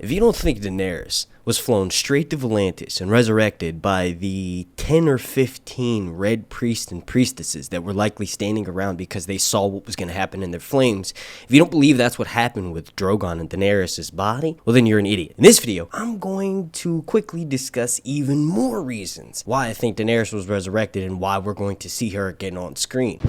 If you don't think Daenerys was flown straight to Volantis and resurrected by the 10 or 15 red priests and priestesses that were likely standing around because they saw what was going to happen in their flames, if you don't believe that's what happened with Drogon and Daenerys' body, well then you're an idiot. In this video, I'm going to quickly discuss even more reasons why I think Daenerys was resurrected and why we're going to see her again on screen.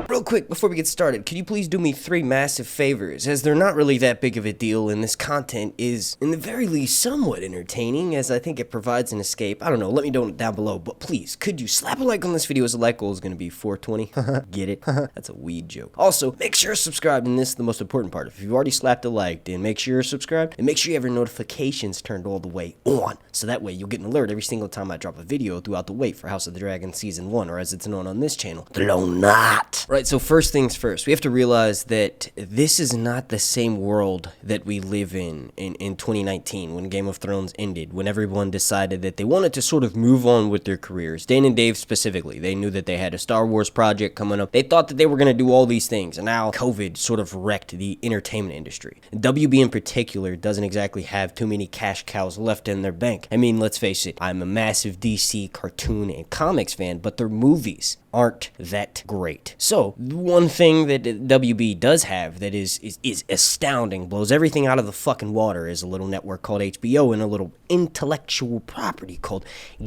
Real quick, before we get started, could you please do me 3 massive favors, as they're not really that big of a deal, and this content is, in the very least, somewhat entertaining, as I think it provides an escape. I don't know, let me know down below, but please, could you slap a like on this video, as the like goal is going to be 420? Get it? That's a weed joke. Also, make sure you're subscribed, and this is the most important part. If you've already slapped a like, then make sure you're subscribed, and make sure you have your notifications turned all the way on, so that way you'll get an alert every single time I drop a video throughout the wait for House of the Dragon Season 1, or as it's known on this channel, The Lone Knot. Right, so first things first, we have to realize that this is not the same world that we live in 2019 when Game of Thrones ended, when everyone decided that they wanted to sort of move on with their careers. Dan and Dave specifically, they knew that they had a Star Wars project coming up. They thought that they were going to do all these things, and now COVID sort of wrecked the entertainment industry. WB in particular doesn't exactly have too many cash cows left in their bank. I mean, let's face it, I'm a massive DC cartoon and comics fan, but their movies aren't that great. So, one thing that WB does have that is astounding, blows everything out of the fucking water, is a little network called HBO and a little intellectual property called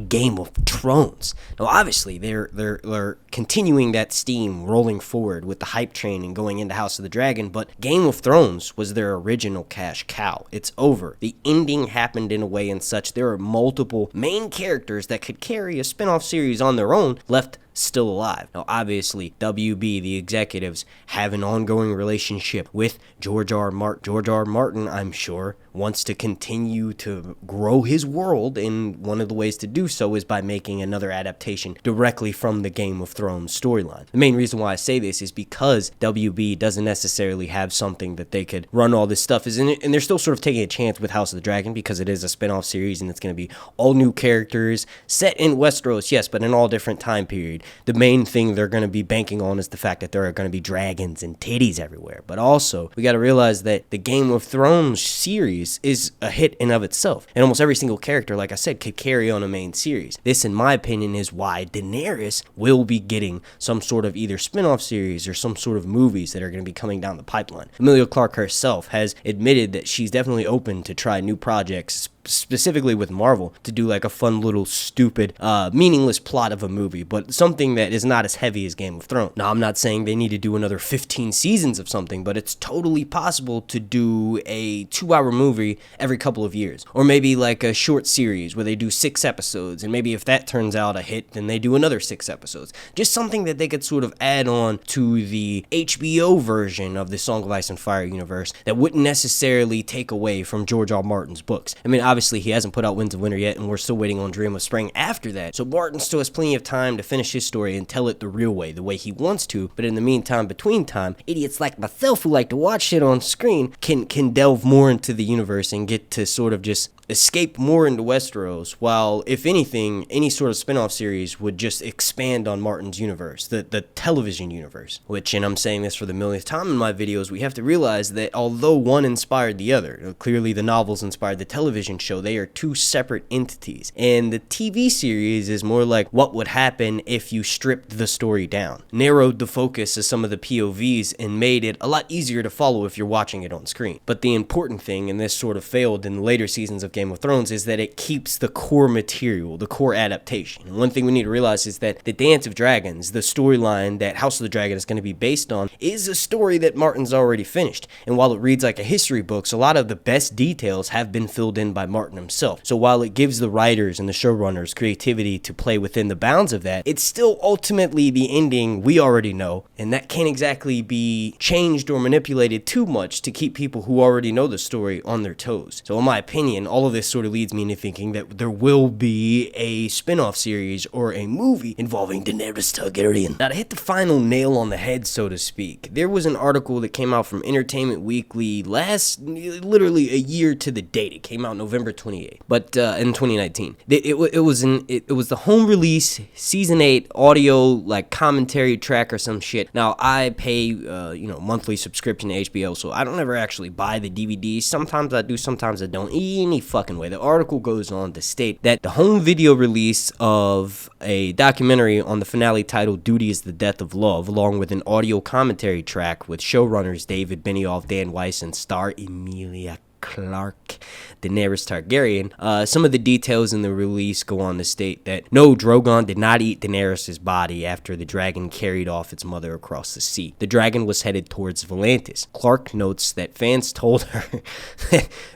Game of Thrones. Now, obviously, they're continuing that steam, rolling forward with the hype train and going into House of the Dragon, but Game of Thrones was their original cash cow. It's over. The ending happened in a way and such. There are multiple main characters that could carry a spin-off series on their own left still alive. Now, obviously, WB, the executives, have an ongoing relationship with George R. Martin. George R. Martin, I'm sure, wants to continue to grow his world, and one of the ways to do so is by making another adaptation directly from the Game of Thrones storyline. The main reason why I say this is because WB doesn't necessarily have something that they could run all this stuff, and they're still sort of taking a chance with House of the Dragon because it is a spin-off series and it's going to be all new characters set in Westeros, yes, but in all different time period. The main thing they're going to be banking on is the fact that there are going to be dragons and titties everywhere. But also, we got to realize that the Game of Thrones series is a hit in of itself. And almost every single character, like I said, could carry on a main series. This, in my opinion, is why Daenerys will be getting some sort of either spin-off series or some sort of movies that are going to be coming down the pipeline. Emilia Clarke herself has admitted that she's definitely open to try new projects, specifically with Marvel, to do like a fun little stupid meaningless plot of a movie, but something that is not as heavy as Game of Thrones. Now, I'm not saying they need to do another 15 seasons of something, but it's totally possible to do a 2-hour movie every couple of years, or maybe like a short series where they do 6 episodes, and maybe if that turns out a hit, then they do another 6 episodes. Just something that they could sort of add on to the HBO version of the Song of Ice and Fire universe that wouldn't necessarily take away from George R. Martin's books. I mean, obviously, he hasn't put out Winds of Winter yet, and we're still waiting on Dream of Spring after that. So Martin still has plenty of time to finish his story and tell it the real way, the way he wants to. But in the meantime, between time, idiots like myself who like to watch shit on screen can delve more into the universe and get to sort of just escape more into Westeros, while, if anything, any sort of spin-off series would just expand on Martin's universe, the television universe. Which, and I'm saying this for the millionth time in my videos, we have to realize that although one inspired the other, clearly the novels inspired the television show, they are 2 separate entities. And the TV series is more like what would happen if you stripped the story down, narrowed the focus of some of the POVs, and made it a lot easier to follow if you're watching it on screen. But the important thing, and this sort of failed in the later seasons of Game of Thrones, is that it keeps the core material, the core adaptation. And one thing we need to realize is that the Dance of Dragons, the storyline that House of the Dragon is going to be based on, is a story that Martin's already finished. And while it reads like a history book, a lot of the best details have been filled in by Martin himself. So while it gives the writers and the showrunners creativity to play within the bounds of that, it's still ultimately the ending we already know, and that can't exactly be changed or manipulated too much to keep people who already know the story on their toes. So in my opinion, all of this sort of leads me into thinking that there will be a spin-off series or a movie involving Daenerys Targaryen. Now, to hit the final nail on the head, so to speak, there was an article that came out from Entertainment Weekly literally a year to the date. It came out November November 28th, but in 2019. It was the home release season 8 audio like commentary track or some shit. Now I pay monthly subscription to HBO, so I don't ever actually buy the DVDs. Sometimes I do, sometimes I don't. Any fucking way. The article goes on to state that the home video release of a documentary on the finale titled "Duty is the Death of Love," along with an audio commentary track with showrunners David Benioff, Dan Weiss, and star Emilia Clarke, Daenerys Targaryen. Some of the details in the release go on to state that no, Drogon did not eat Daenerys' body after the dragon carried off its mother across the sea. The dragon was headed towards Volantis. Clarke notes that fans told her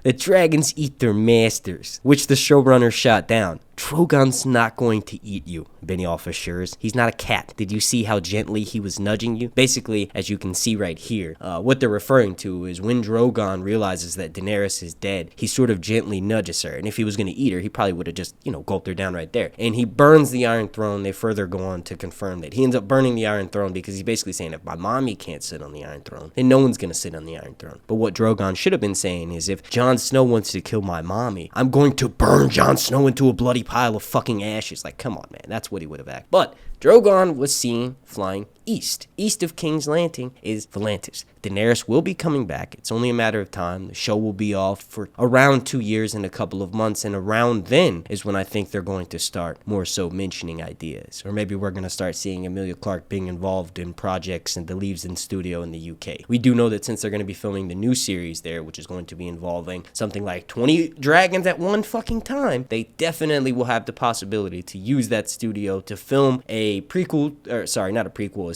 that dragons eat their masters, which the showrunner shot down. Drogon's not going to eat you, Benioff assures. He's not a cat. Did you see how gently he was nudging you? Basically, as you can see right here, what they're referring to is when Drogon realizes that Daenerys is dead, he sort of gently nudges her. And if he was going to eat her, he probably would have just, gulped her down right there. And he burns the Iron Throne. They further go on to confirm that he ends up burning the Iron Throne because he's basically saying, if my mommy can't sit on the Iron Throne, then no one's going to sit on the Iron Throne. But what Drogon should have been saying is, if Jon Snow wants to kill my mommy, I'm going to burn Jon Snow into a bloody pile of fucking ashes. Like, come on, man. That's what he would have acted. But Drogon was seen flying east. East of King's Landing is Volantis. Daenerys will be coming back. It's only a matter of time. The show will be off for around 2 years and a couple of months, and around then is when I think they're going to start more so mentioning ideas. Or maybe we're going to start seeing Emilia Clarke being involved in projects in the Leavesden studio in the UK. We do know that since they're going to be filming the new series there, which is going to be involving something like 20 dragons at one fucking time, they definitely will have the possibility to use that studio to film a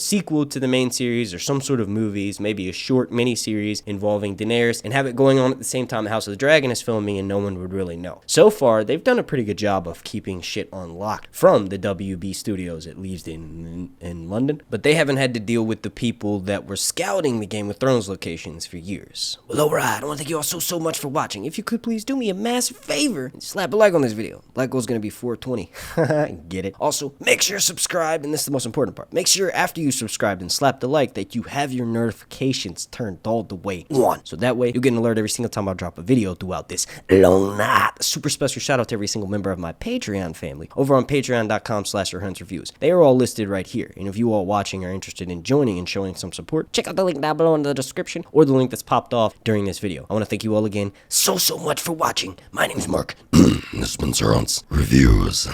sequel to the main series or some sort of movies, maybe a short mini-series involving Daenerys, and have it going on at the same time the House of the Dragon is filming and no one would really know. So far, they've done a pretty good job of keeping shit on lock from the WB studios at Leavesden in London, but they haven't had to deal with the people that were scouting the Game of Thrones locations for years. Well, alright, I want to thank you all so much for watching. If you could please do me a massive favor and slap a like on this video. Like goal's going to be 420. Get it? Also, make sure to subscribe, and this is the most important part. Make sure after you subscribed and slap the like that you have your notifications turned all the way on. So that way you get an alert every single time I drop a video throughout this long night. Super special shout out to every single member of my Patreon family over on patreon.com/ReturnsReviews. They are all listed right here. And if you all watching are interested in joining and showing some support, check out the link down below in the description or the link that's popped off during this video. I want to thank you all again so much for watching. My name is Mark. This has been Reviews.